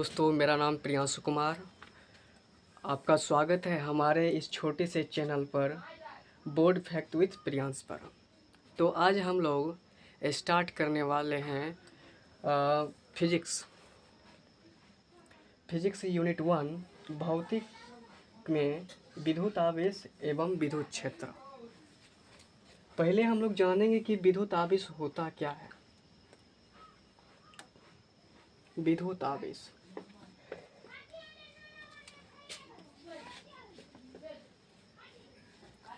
दोस्तों, मेरा नाम प्रियांशु कुमार। आपका स्वागत है हमारे इस छोटे से चैनल पर बोर्ड फैक्ट विथ प्रियांश पर। तो आज हम लोग स्टार्ट करने वाले हैं फिजिक्स यूनिट 1 भौतिक में विद्युत आवेश एवं विद्युत क्षेत्र। पहले हम लोग जानेंगे कि विद्युत आवेश होता क्या है। विद्युत आवेश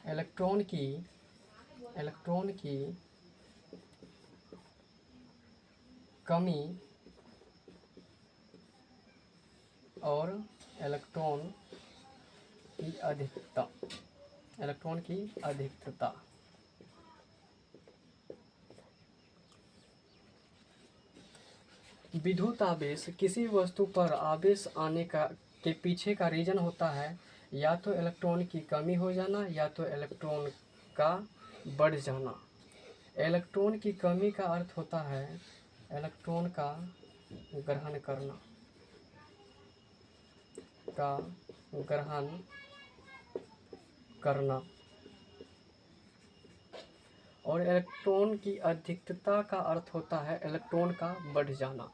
इलेक्ट्रॉन की कमी और इलेक्ट्रॉन की अधिकता। विद्युत आवेश किसी वस्तु पर आवेश आने के पीछे का रीजन होता है या तो इलेक्ट्रॉन की कमी हो जाना या तो इलेक्ट्रॉन का बढ़ जाना। इलेक्ट्रॉन की कमी का अर्थ होता है इलेक्ट्रॉन का ग्रहण करना और इलेक्ट्रॉन की अधिकता का अर्थ होता है इलेक्ट्रॉन का बढ़ जाना।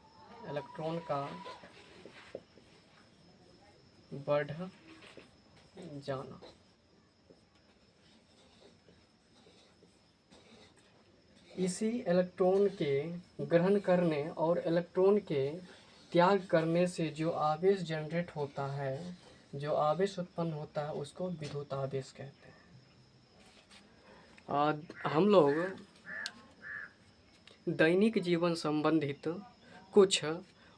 इसी इलेक्ट्रॉन के ग्रहण करने और इलेक्ट्रॉन के त्याग करने से जो आवेश जनरेट होता है, जो आवेश उत्पन्न होता है, उसको विद्युत आवेश कहते हैं। हम लोग दैनिक जीवन संबंधित कुछ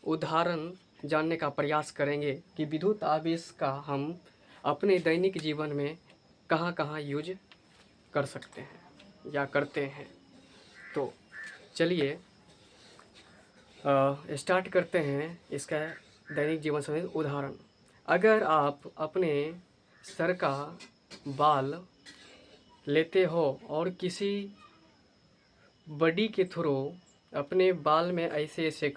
उदाहरण जानने का प्रयास करेंगे कि विद्युत आवेश का हम अपने दैनिक जीवन में कहाँ कहाँ यूज कर सकते हैं या करते हैं। तो चलिए स्टार्ट करते हैं इसका दैनिक जीवन संबंधित उदाहरण। अगर आप अपने सर का बाल लेते हो और किसी बडी के थ्रू अपने बाल में ऐसे ऐसे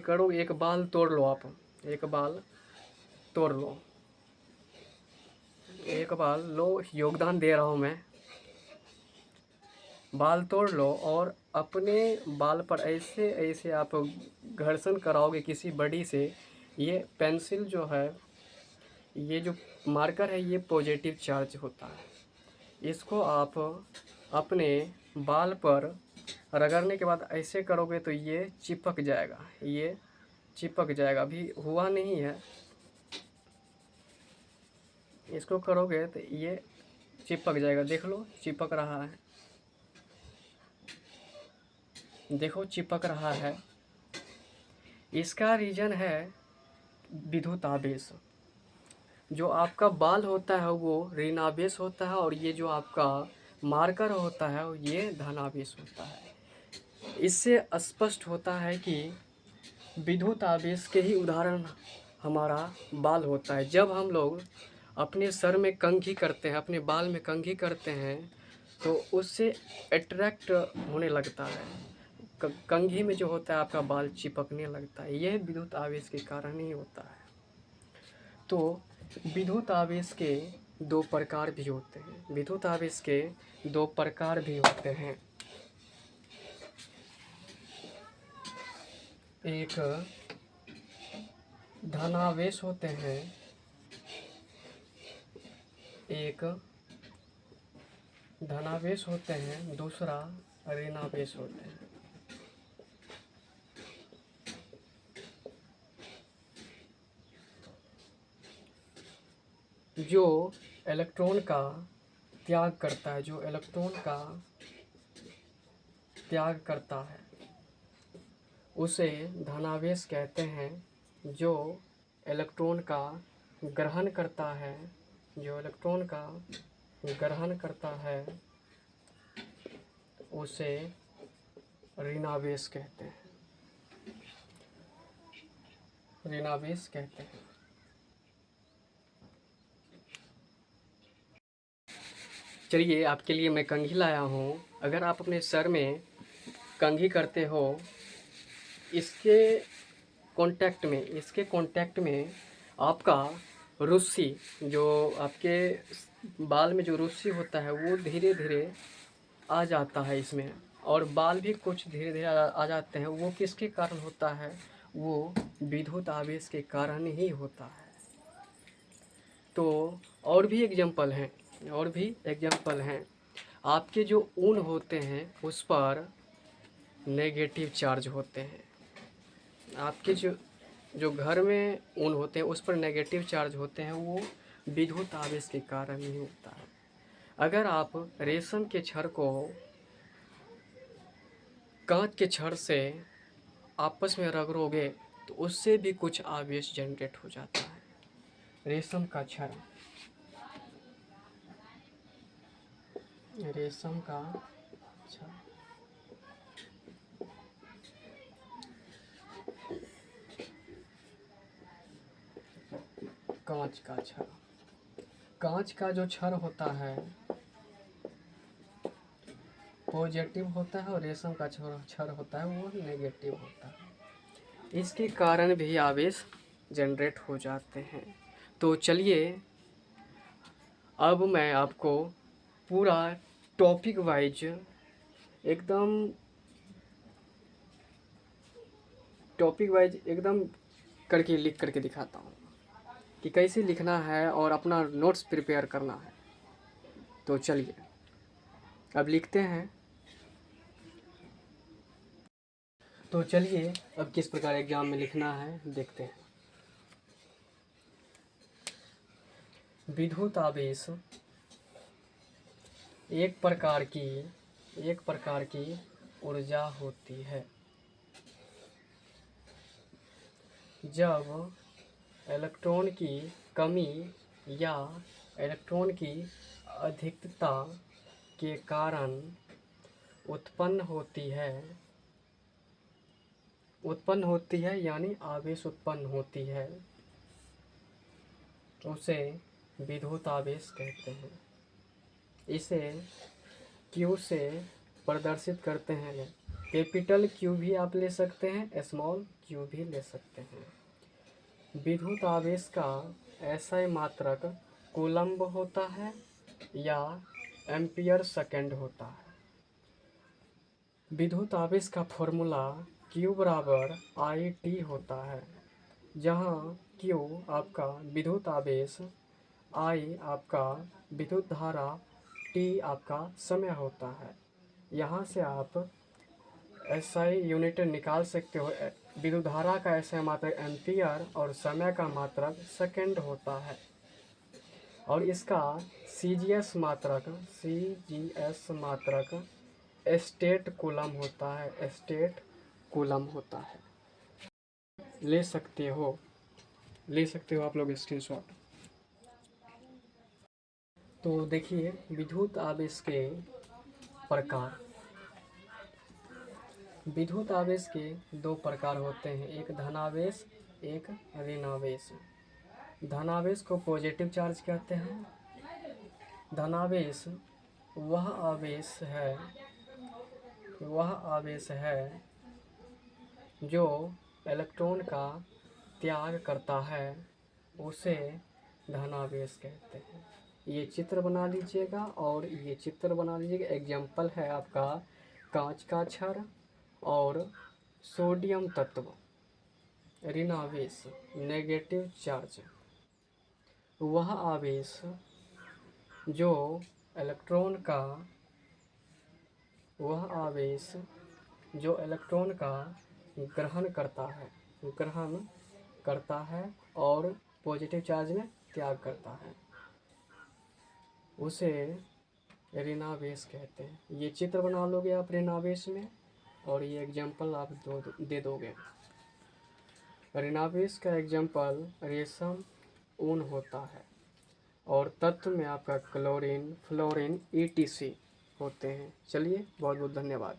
करोगे, एक बाल तोड़ लो। आप एक बाल तोड़ लो, योगदान दे रहा हूँ मैं। बाल तोड़ लो और अपने बाल पर ऐसे ऐसे आप घर्षण कराओगे किसी बडी से। ये पेंसिल जो है, ये जो मार्कर है, ये पॉजिटिव चार्ज होता है। इसको आप अपने बाल पर रगड़ने के बाद ऐसे करोगे तो ये चिपक जाएगा। अभी हुआ नहीं है, इसको करोगे तो ये चिपक जाएगा। देख लो, चिपक रहा है। देखो, चिपक रहा है। इसका रीजन है विद्युत आवेश। जो आपका बाल होता है वो ऋण आवेश होता है और ये जो आपका मार्कर होता है ये धनावेश होता है। इससे स्पष्ट होता है कि विद्युत आवेश के ही उदाहरण हमारा बाल होता है। जब हम लोग अपने सर में कंघी करते हैं, अपने बाल में कंघी करते हैं, तो उससे अट्रैक्ट होने लगता है। कंघी में जो होता है आपका बाल चिपकने लगता है। यह विद्युत आवेश के कारण ही होता है। तो विद्युत आवेश के दो प्रकार भी होते हैं। एक धनावेश होते हैं, दूसरा ऋणावेश होते हैं। जो इलेक्ट्रॉन का त्याग करता है उसे धनावेश कहते हैं। जो इलेक्ट्रॉन का ग्रहण करता है उसे ऋणावेश कहते हैं। चलिए, आपके लिए मैं कंघी लाया हूँ। अगर आप अपने सर में कंघी करते हो, इसके कांटेक्ट में आपका रुस्सी, जो आपके बाल में जो रुस्सी होता है वो धीरे धीरे आ जाता है इसमें, और बाल भी कुछ धीरे धीरे आ जाते हैं। वो किसके कारण होता है? वो विद्युत आवेश के कारण ही होता है। तो और भी एग्जाम्पल हैं। आपके जो ऊन होते हैं उस पर नेगेटिव चार्ज होते हैं। आपके जो घर में ऊन होते हैं उस पर नेगेटिव चार्ज होते हैं, वो विद्युत आवेश के कारण ही होता है। अगर आप रेशम के छड़ को कांच के छड़ से आपस में रगड़ोगे तो उससे भी कुछ आवेश जनरेट हो जाता है। रेशम का छड़, रेशम का छड़, कांच का छड़, कांच का जो छड़ होता है पॉजिटिव होता है और रेशम का छड़ होता है वो नेगेटिव होता है। इसके कारण भी आवेश जनरेट हो जाते हैं। तो चलिए अब मैं आपको पूरा टॉपिक वाइज एकदम करके लिख करके दिखाता हूँ कि कैसे लिखना है और अपना नोट्स प्रिपेयर करना है। तो चलिए अब लिखते हैं। तो चलिए अब किस प्रकार एग्जाम में लिखना है देखते हैं। विद्युत आवेश एक प्रकार की ऊर्जा होती है। जब इलेक्ट्रॉन की कमी या इलेक्ट्रॉन की अधिकता के कारण उत्पन्न होती है यानी आवेश उत्पन्न होती है, उसे विद्युत आवेश कहते हैं। इसे Q से प्रदर्शित करते हैं। कैपिटल Q भी आप ले सकते हैं, स्मॉल q भी ले सकते हैं। विद्युत आवेश का SI मात्रक कूलम्ब होता है या एम्पियर सेकेंड होता है। विद्युत आवेश का फॉर्मूला Q बराबर IT होता है, जहाँ Q आपका विद्युत आवेश, I आपका विद्युत धारा, T आपका समय होता है। यहाँ से आप SI यूनिट निकाल सकते हो। विद्युत धारा का SI मात्रक एम्पियर और समय का मात्रक सेकेंड होता है। और इसका CGS मात्रक स्टेट कूलम होता है। ले सकते हो आप लोग स्क्रीनशॉट। तो देखिए विद्युत आवेश के प्रकार। विद्युत आवेश के दो प्रकार होते हैं, एक धनावेश, एक ऋणावेश। धनावेश को पॉजिटिव चार्ज कहते हैं। धनावेश वह आवेश है जो इलेक्ट्रॉन का त्याग करता है, उसे धनावेश कहते हैं। ये चित्र बना लीजिएगा और ये चित्र बना लीजिएगा। एग्जाम्पल है आपका कांच का छड़ और सोडियम तत्व, ऋणावेश नेगेटिव चार्ज। वह आवेश जो इलेक्ट्रॉन का ग्रहण करता है और पॉजिटिव चार्ज में त्याग करता है, उसे ऋणावेश कहते हैं। ये चित्र बना लोगे आप ऋणावेश में और ये एग्जाम्पल आप दे दोगे। ऋणावेश का एग्जाम्पल रेशम, ऊन होता है और तत्व में आपका क्लोरीन, फ्लोरीन, ETC होते हैं। चलिए बहुत बहुत धन्यवाद।